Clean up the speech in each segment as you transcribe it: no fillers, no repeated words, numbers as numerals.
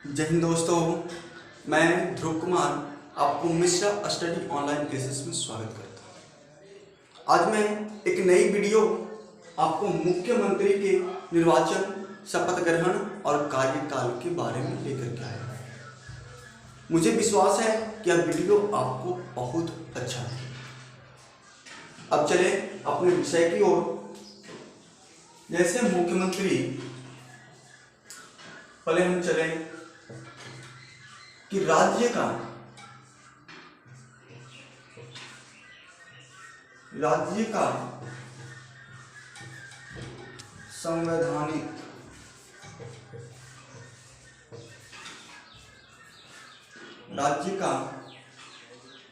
जय हिंद दोस्तों, मैं ध्रुव कुमार आपको मिश्रा स्टडी ऑनलाइन क्लासेस में स्वागत करता हूँ। आज मैं एक नई वीडियो आपको मुख्यमंत्री के निर्वाचन, शपथ ग्रहण और कार्यकाल के बारे में लेकर के आया हूँ। मुझे विश्वास है कि यह वीडियो आपको बहुत अच्छा लगेगा। अब चले अपने विषय की ओर। जैसे मुख्यमंत्री, पहले हम चले कि राज्य का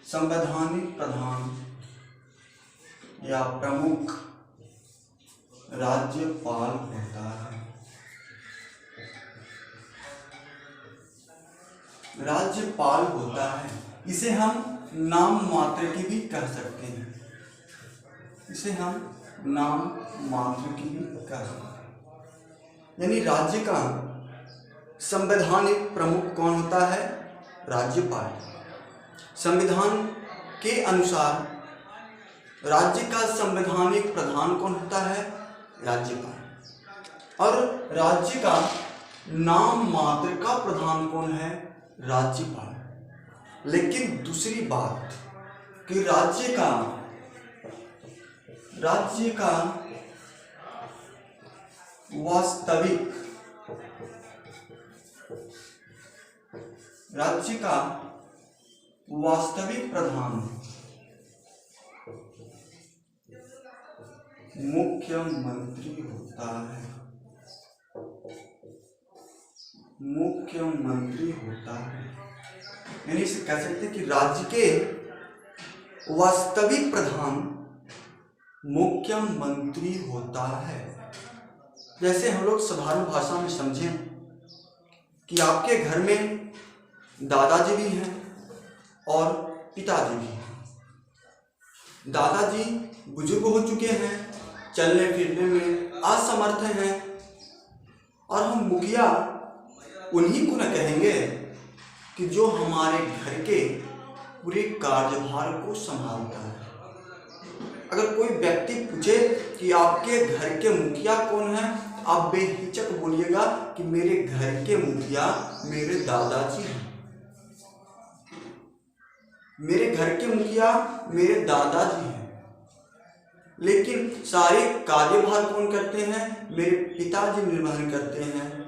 संवैधानिक प्रधान या प्रमुख राज्यपाल होता है। राज्यपाल होता है, इसे हम नाम मात्र की भी कह सकते हैं। यानी राज्य का संवैधानिक प्रमुख कौन होता है? राज्यपाल। संविधान के अनुसार राज्य का संवैधानिक प्रधान कौन होता है? राज्यपाल। और राज्य का नाम मात्र का प्रधान कौन है? राज्यपाल। लेकिन दूसरी बात कि राज्य का वास्तविक प्रधान मुख्यमंत्री होता है। यानी इसे कह सकते हैं कि राज्य के वास्तविक प्रधान मुख्यमंत्री होता है। जैसे हम लोग साधारण भाषा में समझें कि आपके घर में दादाजी भी हैं और पिताजी भी हैं। दादाजी बुजुर्ग हो चुके हैं, चलने फिरने में असमर्थ हैं, और हम मुखिया उन्हीं को न कहेंगे कि जो हमारे घर के पूरे कार्यभार को संभालता है। अगर कोई व्यक्ति पूछे कि आपके घर के मुखिया कौन है, आप बेहिचक बोलिएगा कि मेरे घर के मुखिया मेरे दादाजी हैं। मेरे घर के मुखिया मेरे दादाजी हैं। लेकिन सारे कार्यभार कौन करते हैं? मेरे पिताजी निर्वहन करते हैं।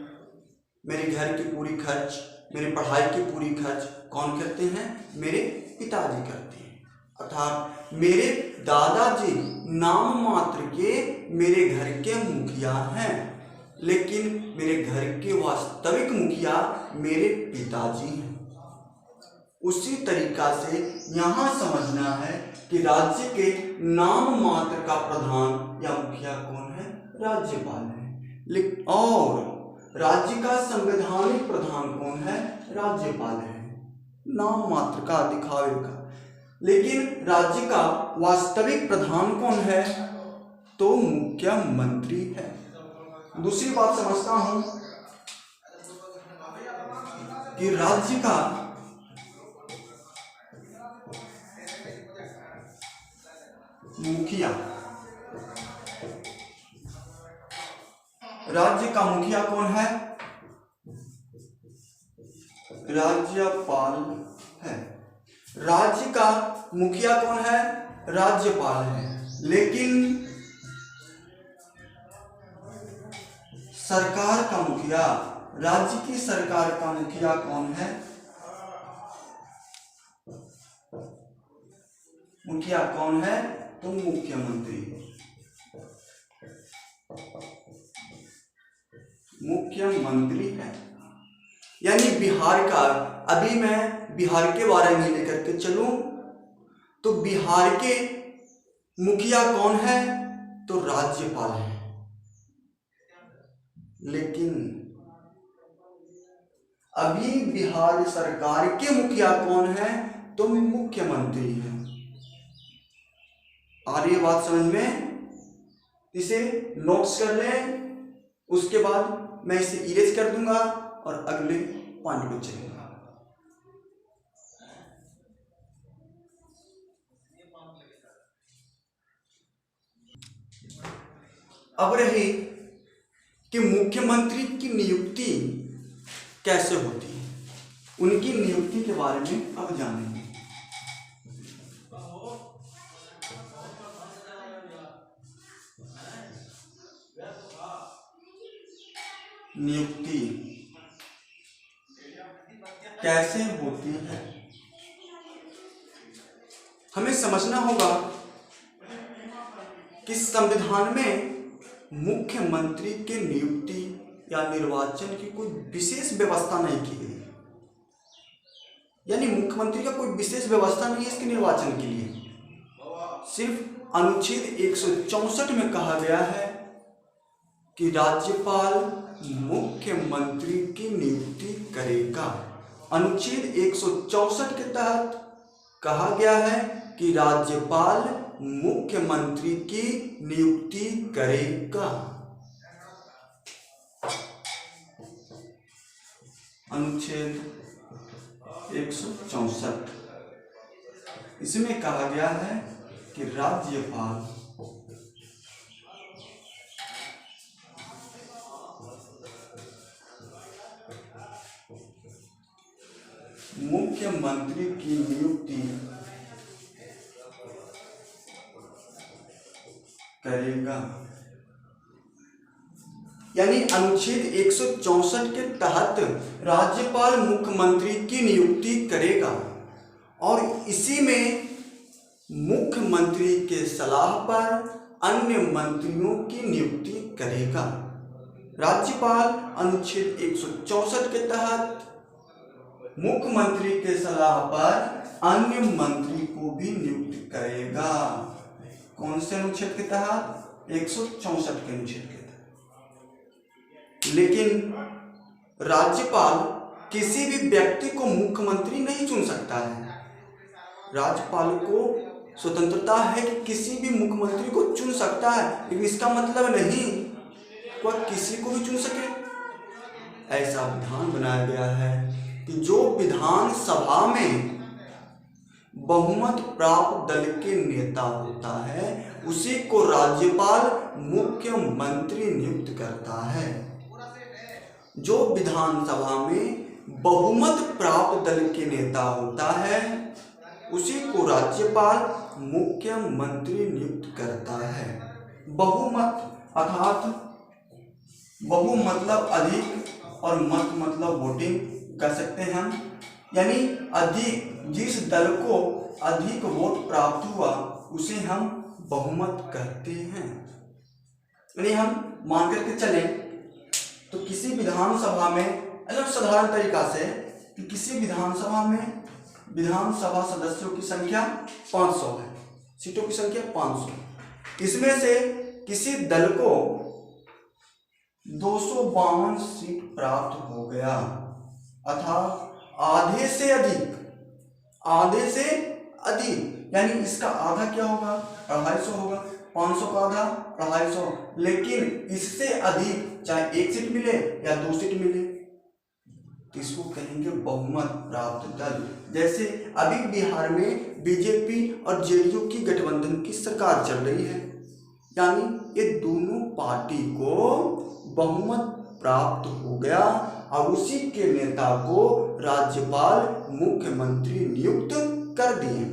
मेरे घर की पूरी खर्च, मेरी पढ़ाई की पूरी खर्च कौन करते हैं? मेरे पिताजी करते हैं। अर्थात मेरे दादाजी नाम मात्र के मेरे घर के मुखिया हैं, लेकिन मेरे घर के वास्तविक मुखिया मेरे पिताजी हैं। उसी तरीका से यहाँ समझना है कि राज्य के नाम मात्र का प्रधान या मुखिया कौन है? राज्यपाल है। और राज्य का संवैधानिक प्रधान कौन है? राज्यपाल है, नाम मात्र का, दिखावे का। लेकिन राज्य का वास्तविक प्रधान कौन है? तो मुख्यमंत्री है। दूसरी बात समझता हूं कि राज्य का मुखिया कौन है? राज्यपाल है। राज्य का मुखिया कौन है? राज्यपाल है। लेकिन सरकार का मुखिया, राज्य की सरकार का मुखिया कौन है? मुखिया कौन है? तो मुख्यमंत्री है। यानी बिहार का, अभी मैं बिहार के बारे में लेकर के चलूं तो बिहार के मुखिया कौन है? तो राज्यपाल है। लेकिन अभी बिहार सरकार के मुखिया कौन है? तो मुख्यमंत्री है। आ रही है बात समझ में? इसे नोट्स कर लें, उसके बाद मैं इसे इरेज कर दूंगा और अगले पॉइंट पे चलेंगे। अब रही कि मुख्यमंत्री की नियुक्ति कैसे होती है, उनकी नियुक्ति के बारे में अब जानेंगे। नियुक्ति कैसे होती है, हमें समझना होगा कि संविधान में मुख्यमंत्री के नियुक्ति या निर्वाचन की कोई विशेष व्यवस्था नहीं की गई, यानी मुख्यमंत्री का कोई विशेष व्यवस्था नहीं है इसके निर्वाचन के लिए। सिर्फ अनुच्छेद 164 में कहा गया है कि राज्यपाल मुख्यमंत्री की नियुक्ति करेगा। अनुच्छेद 164 के तहत कहा गया है कि राज्यपाल मुख्यमंत्री की नियुक्ति करेगा। अनुच्छेद 164 इसमें कहा गया है कि राज्यपाल मुख्यमंत्री की नियुक्ति करेगा। यानी अनुच्छेद 164 के तहत राज्यपाल मुख्यमंत्री की नियुक्ति करेगा और इसी में मुख्यमंत्री के सलाह पर अन्य मंत्रियों की नियुक्ति करेगा। राज्यपाल अनुच्छेद 164 के तहत मुख्यमंत्री के सलाह पर अन्य मंत्री को भी नियुक्त करेगा। कौन से अनुच्छेद के तहत? 164 के अनुच्छेद के तहत। लेकिन राज्यपाल किसी भी व्यक्ति को मुख्यमंत्री नहीं चुन सकता है। राज्यपाल को स्वतंत्रता है कि किसी भी मुख्यमंत्री को चुन सकता है, लेकिन इसका मतलब नहीं वह किसी को भी चुन सके। ऐसा विधान बनाया गया है कि जो विधान सभा में बहुमत प्राप्त दल के नेता होता है उसी को राज्यपाल मुख्यमंत्री नियुक्त करता है। जो विधानसभा में बहुमत प्राप्त दल के नेता होता है उसी को राज्यपाल मुख्यमंत्री नियुक्त करता है। बहुमत अर्थात बहु मतलब अधिक और मत मतलब वोटिंग कर सकते हैं हम, यानी अधिक जिस दल को अधिक वोट प्राप्त हुआ उसे हम बहुमत कहते हैं। यानी हम मान करके चले तो किसी विधानसभा में अलग साधारण तरीका से कि किसी विधानसभा में विधानसभा सदस्यों की संख्या 500 है, सीटों की संख्या 500। इसमें से किसी दल को 252 सीट प्राप्त हो गया, अर्थात आधे से अधिक, यानी इसका आधा क्या होगा? 250 होगा। 500 का आधा 250, लेकिन इससे अधिक चाहे 1 सीट मिले या 2 सीट मिले तो इसको कहेंगे बहुमत प्राप्त दल। जैसे अभी बिहार में बीजेपी और जेडीयू की गठबंधन की सरकार चल रही है, यानी ये दोनों पार्टी को बहुमत प्राप्त हो गया और उसी के नेता को राज्यपाल मुख्यमंत्री नियुक्त कर दिए।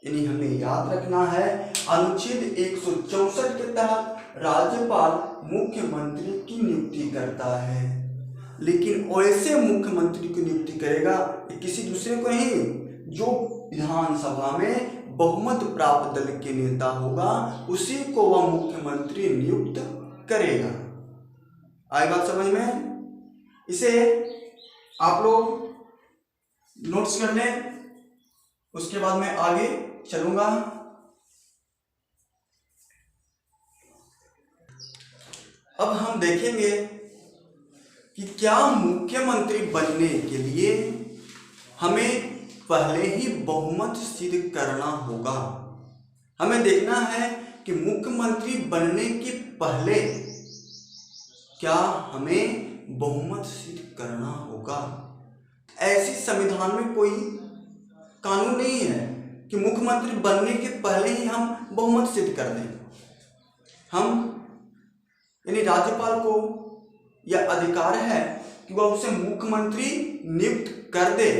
यानी हमें याद रखना है अनुच्छेद 164 के तहत राज्यपाल मुख्यमंत्री की नियुक्ति करता है, लेकिन वैसे मुख्यमंत्री की नियुक्ति करेगा किसी दूसरे को नहीं। जो विधानसभा में बहुमत प्राप्त दल के नेता होगा उसी को वह मुख्यमंत्री नियुक्त करेगा। आई बात समझ में? इसे आप लोग नोट्स कर लें, उसके बाद मैं आगे चलूंगा। अब हम देखेंगे कि क्या मुख्यमंत्री बनने के लिए हमें पहले ही बहुमत सिद्ध करना होगा। हमें देखना है कि मुख्यमंत्री बनने के पहले क्या हमें बहुमत सिद्ध करना होगा। होगा। ऐसी संविधान में कोई कानून नहीं है कि मुख्यमंत्री बनने के पहले ही हम बहुमत सिद्ध कर दें। हम यानी राज्यपाल को यह अधिकार है कि वह उसे मुख्यमंत्री नियुक्त कर दे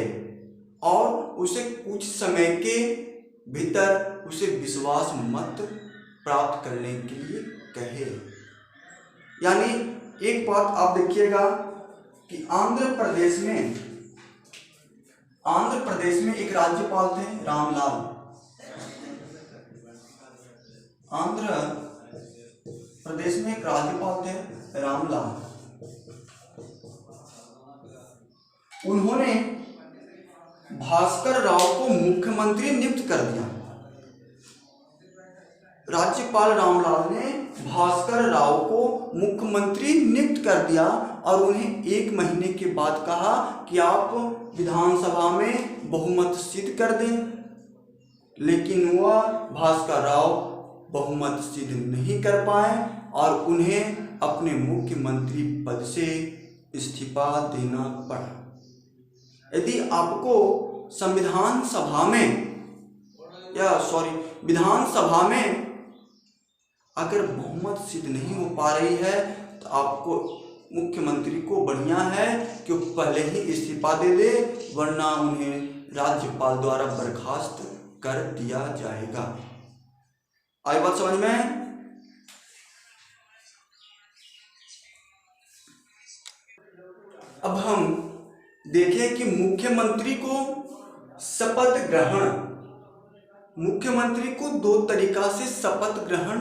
और उसे कुछ समय के भीतर उसे विश्वास मत प्राप्त करने के लिए कहे। यानी एक बात आप देखिएगा कि आंध्र प्रदेश में एक राज्यपाल थे रामलाल। आंध्र प्रदेश में एक राज्यपाल थे रामलाल। उन्होंने भास्कर राव को मुख्यमंत्री नियुक्त कर दिया। राज्यपाल रामलाल ने भास्कर राव को मुख्यमंत्री नियुक्त कर दिया और उन्हें 1 महीने के बाद कहा कि आप विधानसभा में बहुमत सिद्ध कर दें। लेकिन वह भास्कर राव बहुमत सिद्ध नहीं कर पाए और उन्हें अपने मुख्यमंत्री पद से इस्तीफा देना पड़ा। यदि आपको विधानसभा में अगर बहुमत सिद्ध नहीं हो पा रही है तो आपको मुख्यमंत्री को बढ़िया है कि वो पहले ही इस्तीफा दे दे, वरना उन्हें राज्यपाल द्वारा बर्खास्त कर दिया जाएगा। आई बात समझ में? अब हम देखें कि मुख्यमंत्री को 2 तरीका से शपथ ग्रहण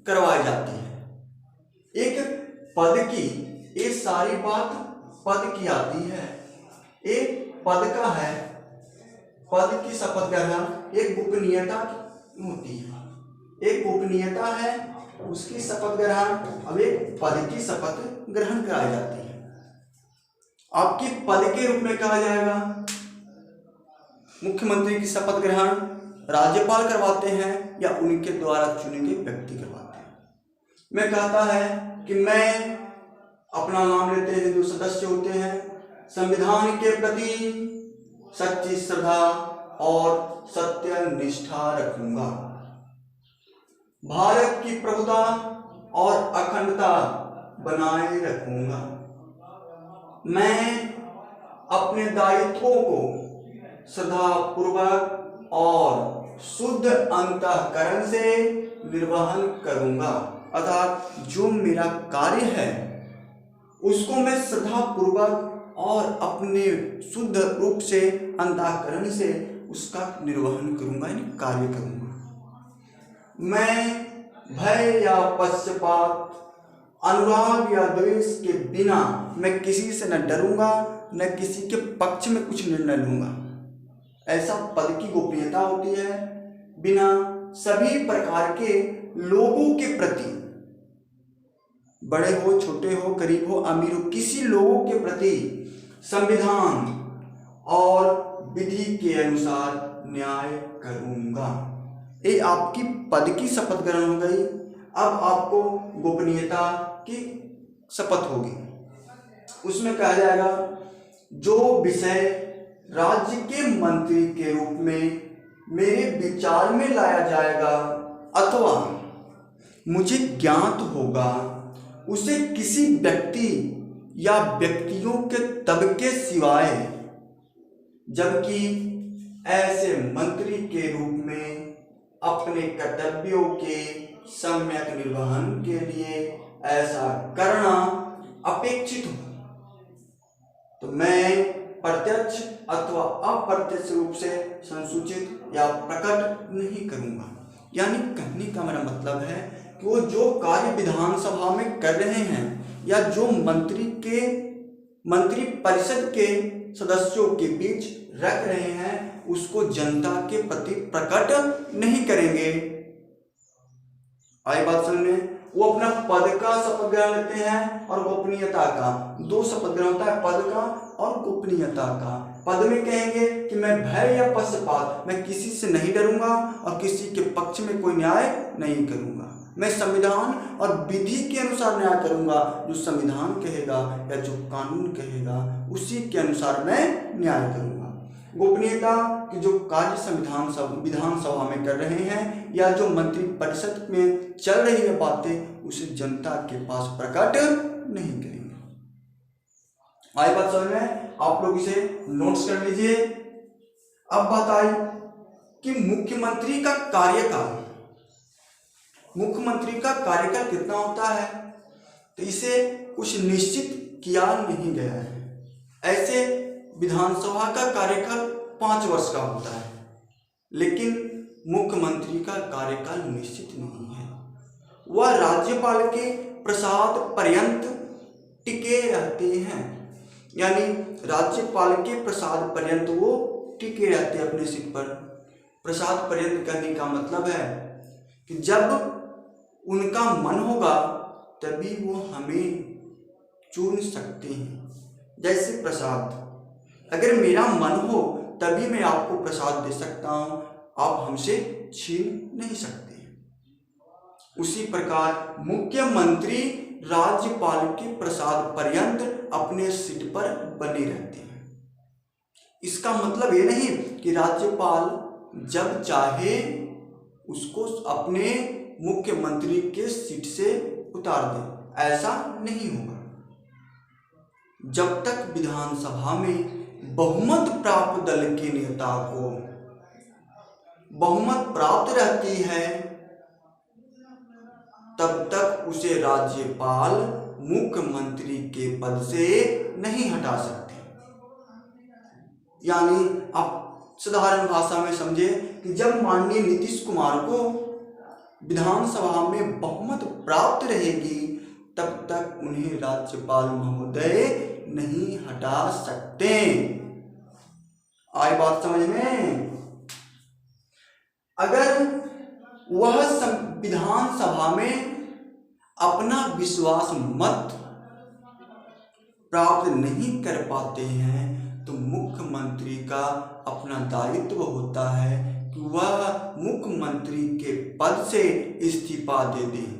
करवाई जाती है। एक पद की, ये सारी बात पद की आती है। एक पद का है, पद की शपथ ग्रहण। एक गोपनीयता होती है, एक गोपनीयता है उसकी शपथ ग्रहण। अब एक पद की शपथ ग्रहण कराई जाती है। आपकी पद के रूप में कहा जाएगा। मुख्यमंत्री की शपथ ग्रहण राज्यपाल करवाते हैं या उनके द्वारा चुने गए व्यक्ति करवाते हैं। मैं कहता है कि मैं अपना नाम लेते हैं, जो सदस्य होते हैं, संविधान के प्रति सच्ची श्रद्धा और सत्य निष्ठा रखूंगा, भारत की प्रभुता और अखंडता बनाए रखूंगा, मैं अपने दायित्वों को श्रद्धापूर्वक और शुद्ध अंतःकरण से निर्वहन करूंगा। अर्थात जो मेरा कार्य है उसको मैं श्रद्धापूर्वक और अपने शुद्ध रूप से अंतःकरण से उसका निर्वहन करूंगा, यानी कार्य करूंगा। मैं भय या पक्षपात, अनुराग या द्वेष के बिना मैं किसी से न डरूंगा, न किसी के पक्ष में कुछ निर्णय लूंगा। ऐसा पद की गोपनीयता होती है। बिना सभी प्रकार के लोगों के प्रति, बड़े हो, छोटे हो, गरीब हो, अमीर हो, किसी लोगों के प्रति संविधान और विधि के अनुसार न्याय करूंगा। ये आपकी पद की शपथ ग्रहण हो गई। अब आपको गोपनीयता की शपथ होगी। उसमें कहा जाएगा जो विषय राज्य के मंत्री के रूप में मेरे विचार में लाया जाएगा अथवा मुझे ज्ञात होगा, उसे किसी व्यक्ति या व्यक्तियों के तबके सिवाय, जबकि ऐसे मंत्री के रूप में अपने कर्तव्यों के सम्यक निर्वहन के लिए ऐसा करना अपेक्षित हो, तो मैं प्रत्यक्ष अथवा अप्रत्यक्ष रूप से संसूचित या प्रकट नहीं करूंगा। यानी कहने का मेरा मतलब है कि वो जो कार्य विधानसभा में कर रहे हैं या जो मंत्री परिषद के सदस्यों के बीच रख रहे हैं, उसको जनता के प्रति प्रकट नहीं करेंगे। आई बात समझ में? वो अपना पद का शपथ ग्रहण लेते हैं और गोपनीयता का। 2 शपथ ग्रहण होता है, पद का और गोपनीयता का। पद में कहेंगे कि मैं भय या पक्षपात, मैं किसी से नहीं डरूंगा और किसी के पक्ष में कोई न्याय नहीं करूंगा। मैं संविधान और विधि के अनुसार न्याय करूंगा। जो संविधान कहेगा या जो कानून कहेगा उसी के अनुसार मैं न्याय करूंगा। गोपनीयता की जो कार्य विधानसभा में कर रहे हैं या जो मंत्रिपरिषद में चल रही है बातें, उसे जनता के पास प्रकट नहीं करेंगे। आई बात समझ में? आप लोग इसे नोट्स कर लीजिए। अब बात आई कि मुख्यमंत्री का कार्यकाल, मुख्यमंत्री का कार्यकाल कितना होता है, तो इसे कुछ निश्चित किया नहीं गया है। ऐसे विधानसभा का कार्यकाल 5 वर्ष का होता है, लेकिन मुख्यमंत्री का कार्यकाल निश्चित नहीं है। वह राज्यपाल के प्रसाद पर्यंत टिके रहते हैं, यानी राज्यपाल के प्रसाद पर्यंत वो टिके रहते हैं अपने सीट पर। प्रसाद पर्यंत करने का मतलब है कि जब उनका मन होगा तभी वो हमें चुन सकते हैं। जैसे प्रसाद, अगर मेरा मन हो तभी मैं आपको प्रसाद दे सकता हूं, आप हमसे छीन नहीं सकते। उसी प्रकार मुख्यमंत्री राज्यपाल के प्रसाद पर्यंत अपने सीट पर बने रहते हैं। इसका मतलब ये नहीं कि राज्यपाल जब चाहे उसको अपने मुख्यमंत्री के सीट से उतार दे, ऐसा नहीं होगा। जब तक विधानसभा में बहुमत प्राप्त दल के नेता को बहुमत प्राप्त रहती है, तब तक उसे राज्यपाल मुख्यमंत्री के पद से नहीं हटा सकते। यानी आप साधारण भाषा में समझे कि जब माननीय नीतीश कुमार को विधानसभा में बहुमत प्राप्त रहेगी, तब तक उन्हें राज्यपाल महोदय नहीं हटा सकते। आई बात समझ में? अगर वह विधानसभा में अपना विश्वास मत प्राप्त नहीं कर पाते हैं, तो मुख्यमंत्री का अपना दायित्व होता है कि वह मुख्यमंत्री के पद से इस्तीफा दे दें,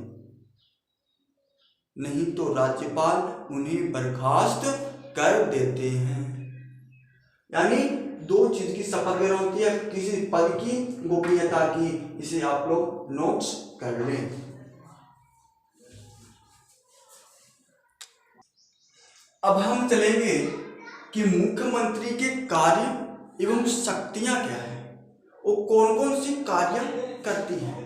नहीं तो राज्यपाल उन्हें बर्खास्त कर देते हैं। यानी 2 चीज की शपथ लेना होती है, किसी पद की, गोपनीयता की। इसे आप लोग नोट्स कर लें। अब हम चलेंगे कि मुख्यमंत्री के कार्य एवं शक्तियां क्या है, वो कौन कौन सी कार्य करती हैं।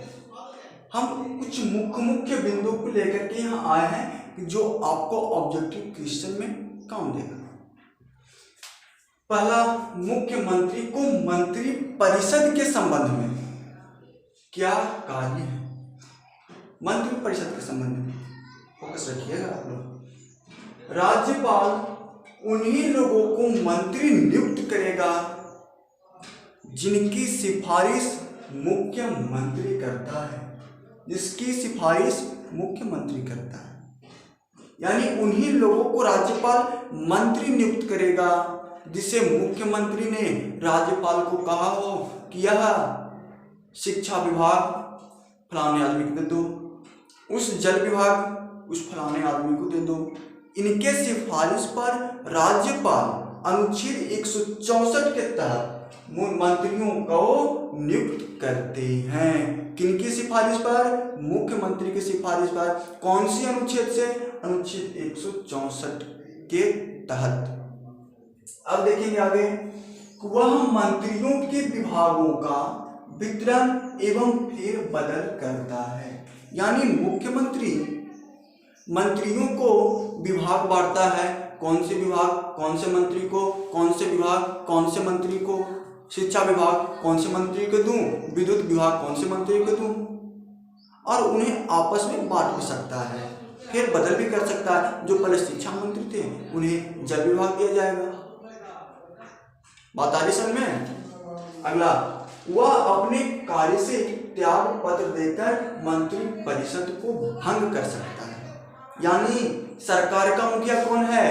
हम कुछ मुख्य बिंदु को लेकर के यहाँ आए हैं जो आपको ऑब्जेक्टिव क्वेश्चन में काम देगा। पहला, मुख्यमंत्री को मंत्री परिषद के संबंध में क्या कार्य है। मंत्री परिषद के संबंध में फोकस रखिएगा आप लोग। राज्यपाल उन्हीं लोगों को मंत्री नियुक्त करेगा जिनकी सिफारिश मुख्यमंत्री करता है, जिसकी सिफारिश मुख्यमंत्री करता है। यानी उन्हीं लोगों को राज्यपाल मंत्री नियुक्त करेगा जिसे मुख्यमंत्री ने राज्यपाल को कहा हो कि यह शिक्षा विभाग फलाने आदमी को दे दो, उस जल विभाग उस फलाने आदमी को दे दो। इनके सिफारिश पर राज्यपाल अनुच्छेद 164 के तहत मंत्रियों को नियुक्त करते हैं। किनकी सिफारिश पर? मुख्यमंत्री की सिफारिश पर। कौन सी अनुच्छेद से? अनुच्छेद 164 के तहत। अब देखेंगे आगे, वह मंत्रियों के विभागों का वितरण एवं फेरबदल करता है। यानी मुख्यमंत्री मंत्रियों को विभाग बांटता है। कौन से विभाग कौन से मंत्री को, कौन से विभाग कौन से मंत्री को, शिक्षा विभाग कौन से मंत्री को दूं, विद्युत विभाग कौन से मंत्री को दूं, और उन्हें आपस में बांट भी सकता है, फिर बदल भी कर सकता है। जो पहले शिक्षा मंत्री थे उन्हें जल विभाग दिया जाएगा। बात आ रही समझ में? अगला, वह अपने कार्य से त्याग पत्र देकर मंत्री परिषद को भंग कर सकता है। यानी सरकार का मुखिया कौन है?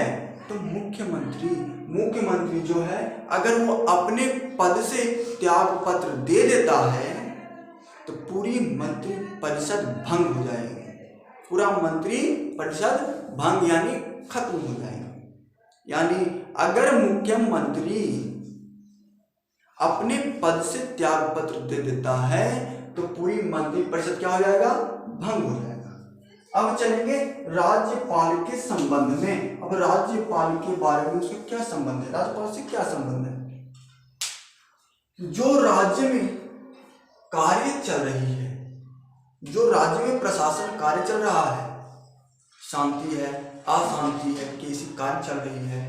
तो मुख्यमंत्री। मुख्यमंत्री जो है, अगर वो अपने पद से त्याग पत्र दे देता है तो पूरी मंत्री परिषद भंग हो जाएगी, पूरा मंत्री परिषद भंग यानी खत्म हो जाएगी। यानी अगर मुख्यमंत्री अपने पद से त्याग पत्र दे देता है तो पूरी मंत्री परिषद क्या हो जाएगा, भंग हो जाएगा। अब चलेंगे राज्यपाल के संबंध में। अब राज्यपाल के बारे में उसका क्या संबंध है, राज्यपाल से क्या संबंध है? जो राज्य में कार्य चल रही है, जो राज्य में प्रशासन कार्य चल रहा है, शांति है, अशांति है, कैसी कार्य चल रही है,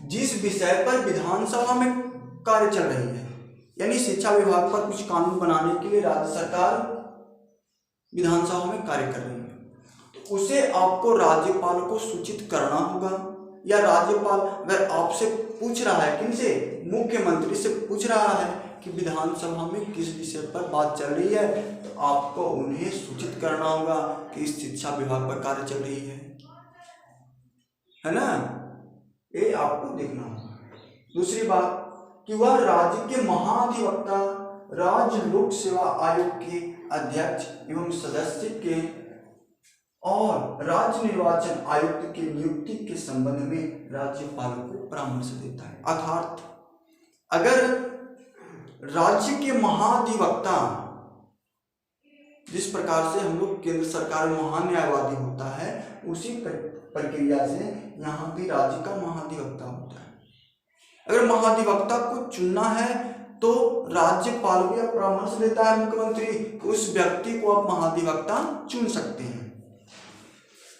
जिस विषय पर विधानसभा में कार्य चल रही है, यानी शिक्षा विभाग पर कुछ कानून बनाने के लिए राज्य सरकार विधानसभा में कार्य कर रही है, तो उसे आपको राज्यपाल को सूचित करना होगा। या राज्यपाल अगर आपसे पूछ रहा है, किनसे, मुख्यमंत्री से पूछ रहा है कि विधानसभा में किस विषय पर बात चल रही है, तो आपको उन्हें सूचित करना होगा कि इस शिक्षा विभाग पर कार्य चल रही है ना, ये आपको देखना होगा। दूसरी बात कि वह राज्य के महाधिवक्ता, राज्य लोक सेवा आयोग के अध्यक्ष एवं सदस्य के और राज्य निर्वाचन आयुक्त की नियुक्ति के संबंध में राज्यपाल को परामर्श देता है। अर्थात अगर राज्य के महाधिवक्ता, जिस प्रकार से हम लोग केंद्र सरकार में महान्यायवादी होता है, उसी प्रक्रिया से यहाँ भी राज्य का महाधिवक्ता होता है। अगर महाधिवक्ता को चुनना है तो राज्यपाल भी परामर्श देता है मुख्यमंत्री, उस व्यक्ति को आप महाधिवक्ता चुन सकते हैं।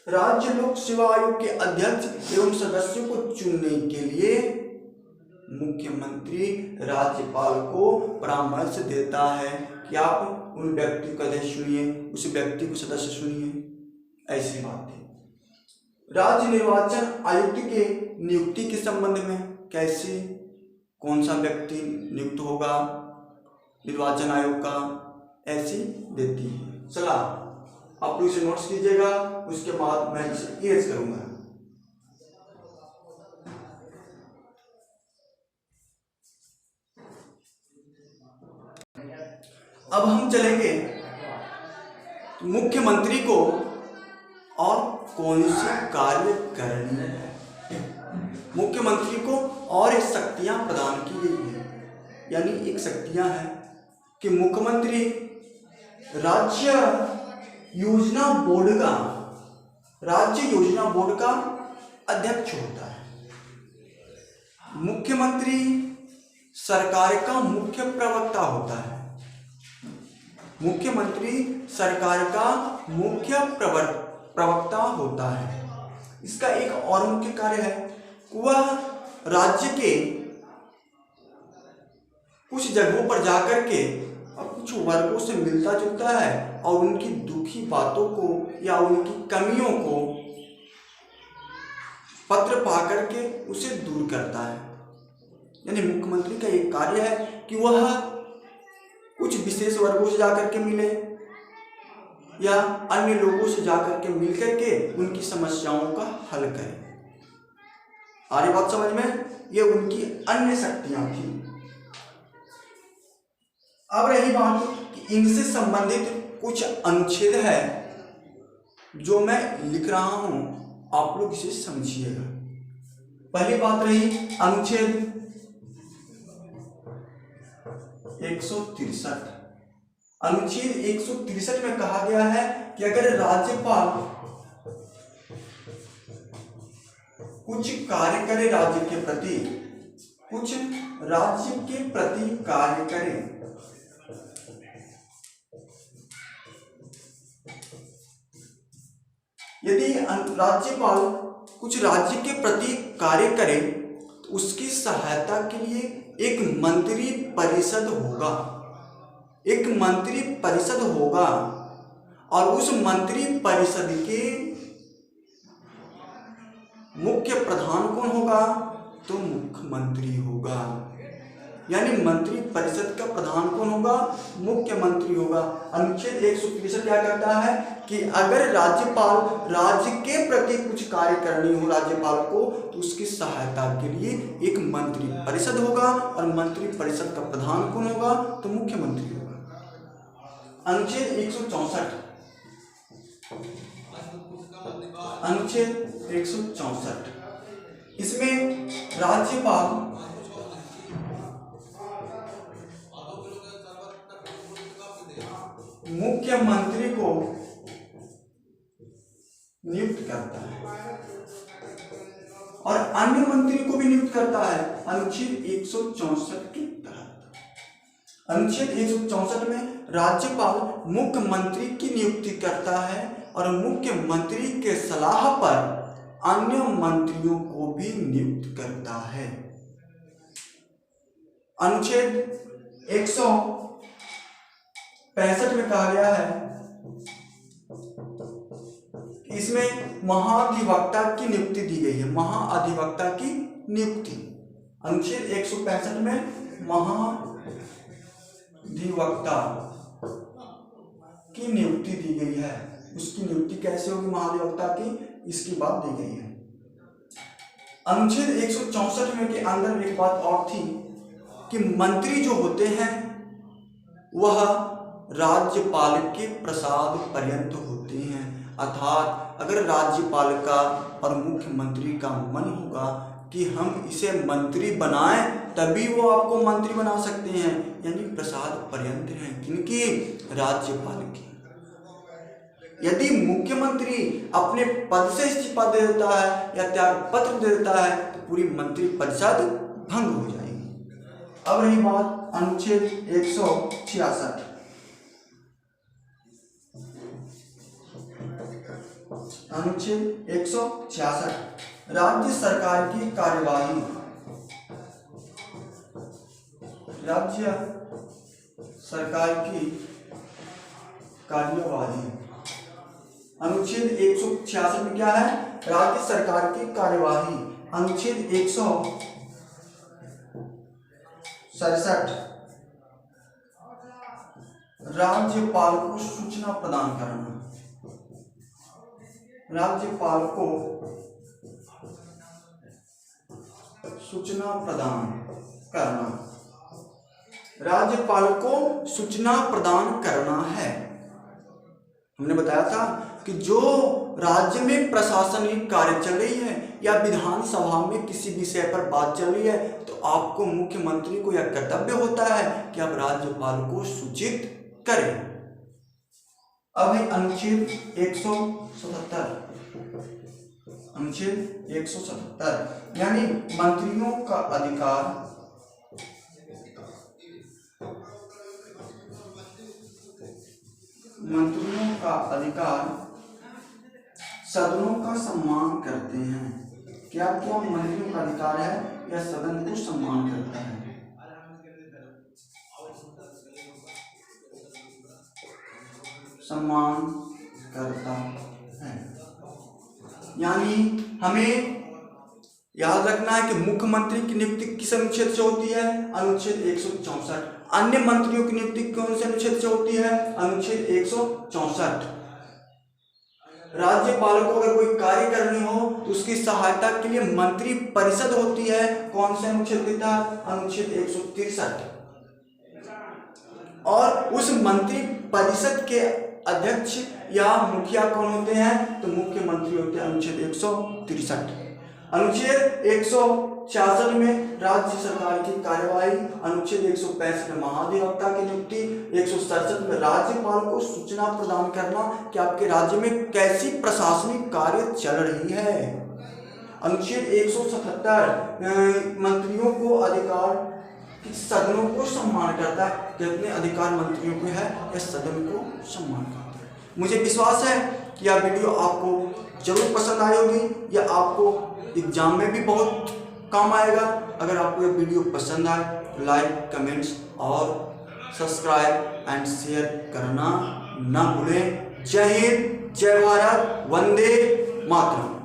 राज्य लोक सेवा आयोग के अध्यक्ष एवं सदस्यों को चुनने के लिए मुख्यमंत्री राज्यपाल को परामर्श देता है कि आप उन व्यक्ति को अध्यक्ष चुनिए, उस व्यक्ति को सदस्य चुनिए, ऐसी बात है। राज्य निर्वाचन आयुक्त के नियुक्ति के संबंध में कैसे, कौन सा व्यक्ति नियुक्त होगा निर्वाचन आयोग का, ऐसी देती है सलाह। आप लोग इसे नोट्स कीजिएगा, उसके बाद मैं इसे इरेज करूंगा। अब हम चलेंगे मुख्यमंत्री को और कौन सी कार्य करनी है। मुख्यमंत्री को और एक शक्तियां प्रदान की गई है, यानी एक शक्तियां हैं कि मुख्यमंत्री राज्य योजना बोर्ड का अध्यक्ष होता है। मुख्यमंत्री सरकार का मुख्य प्रवक्ता होता है। मुख्यमंत्री सरकार का मुख्य प्रवक्ता होता है। इसका एक और मुख्य कार्य है, वह राज्य के कुछ जगहों पर जाकर के और कुछ वर्गों से मिलता जुलता है और उनकी दुखी बातों को या उनकी कमियों को पत्र पा करके उसे दूर करता है। यानी मुख्यमंत्री का एक कार्य है कि वह कुछ विशेष वर्गों से जाकर के मिले या अन्य लोगों से जाकर के मिल करके उनकी समस्याओं का हल करे। आ रही बात समझ में? ये उनकी अन्य शक्तियां थी। अब रही बात कि इनसे संबंधित कुछ अनुच्छेद है जो मैं लिख रहा हूं, आप लोग इसे समझिएगा। पहली बात रही अनुच्छेद 163। अनुच्छेद 163 में कहा गया है कि अगर राज्यपाल कुछ कार्य करे राज्य के प्रति, कुछ राज्य के प्रति कार्य करे, यदि राज्यपाल कुछ राज्य के प्रति कार्य करे तो उसकी सहायता के लिए एक मंत्री परिषद होगा, एक मंत्री परिषद होगा और उस मंत्री परिषद के मुख्य प्रधान कौन होगा? तो मुख्यमंत्री होगा। यानी मंत्री परिषद का प्रधान कौन होगा? मुख्यमंत्री होगा। अनुच्छेद 163 क्या कहता है कि अगर राज्यपाल राज्य के प्रति कुछ कार्य करनी हो राज्यपाल को तो उसकी सहायता के लिए एक मंत्री परिषद होगा और मंत्री परिषद का प्रधान कौन होगा? तो मुख्यमंत्री होगा। अनुच्छेद 164, अनुच्छेद 164, इसमें राज्यपाल मुख्यमंत्री को नियुक्त करता है और अन्य मंत्री को भी नियुक्त करता है अनुच्छेद 164 के तहत। अनुच्छेद 164 में राज्यपाल मुख्यमंत्री की नियुक्ति करता है और मुख्यमंत्री के सलाह पर अन्य मंत्रियों को भी नियुक्त करता है। अनुच्छेद 165 में कहा गया है, इसमें महाधिवक्ता की नियुक्ति दी गई है, महाधिवक्ता की नियुक्ति। अनुच्छेद 165 में महाधिवक्ता की नियुक्ति दी गई है। उसकी नियुक्ति कैसे होगी महाधिवक्ता की, इसकी बात दी गई है। अनुच्छेद 164 में के अंदर एक बात और थी कि मंत्री जो होते हैं वह राज्यपाल के प्रसाद पर्यंत होते हैं, अर्थात अगर राज्यपाल का और मुख्यमंत्री का मन होगा कि हम इसे मंत्री बनाएं तभी वो आपको मंत्री बना सकते हैं, यानी प्रसाद पर्यंत हैं किनकी, राज्यपाल की। यदि मुख्यमंत्री अपने पद से इस्तीफा दे देता है या त्याग पत्र दे देता है तो पूरी मंत्री परिषद भंग हो जाएगी। अब रही बात अनुच्छेद 166, अनुच्छेद 166 राज्य सरकार की कार्यवाही, राज्य सरकार की कार्यवाही। अनुच्छेद 166 में क्या है, राज्य सरकार की कार्यवाही। अनुच्छेद 167 राज्यपाल को सूचना प्रदान करना, राज्यपाल को सूचना प्रदान करना, राज्यपाल को सूचना प्रदान करना है। हमने बताया था कि जो राज्य में प्रशासनिक कार्य चल रही है या विधानसभा में किसी विषय पर बात चल रही है तो आपको मुख्यमंत्री को यह कर्तव्य होता है कि आप राज्यपाल को सूचित करें। अब है अनुच्छेद 177, अनुच्छेद 177 यानी मंत्रियों का अधिकार, मंत्रियों का अधिकार सदनों का सम्मान करते हैं। क्या क्या मंत्रियों का अधिकार है, या सदन को सम्मान करता है। सम्मान करता है, यानी हमें याद रखना है कि मुख्यमंत्री की नियुक्ति किस अनुच्छेद से होती है, अनुच्छेद 164। अन्य मंत्रियों की नियुक्ति कौन से अनुच्छेद से होती है, अनुच्छेद 164। राज्यपाल को अगर कोई कार्य करनी हो तो उसकी सहायता के लिए मंत्री परिषद होती है, कौन से अनुच्छेद के तहत, अनुच्छेद 163। और उस मंत्री परिषद के अध्यक्ष या मुखिया कौन होते हैं, तो मुख्यमंत्री होते हैं, अनुच्छेद 163। अनुच्छेद 166 में राज्य सरकार की कार्यवाही, अनुच्छेद 165 में महाधिवक्ता की नियुक्ति, 167 में राज्यपाल को सूचना प्रदान करना कि आपके राज्य में कैसी प्रशासनिक कार्य चल रही है। अनुच्छेद 177 मंत्रियों को अधिकार कि सदनों को सम्मान करता है, कितने अधिकार मंत्रियों को है या सदन को सम्मान करता है। मुझे विश्वास है कि यह वीडियो आपको जरूर पसंद आई होगी, या आपको एग्जाम में भी बहुत काम आएगा। अगर आपको यह वीडियो पसंद आए तो लाइक, कमेंट्स और सब्सक्राइब एंड शेयर करना ना भूलें। जय हिंद, जय भारत, वंदे मातरम।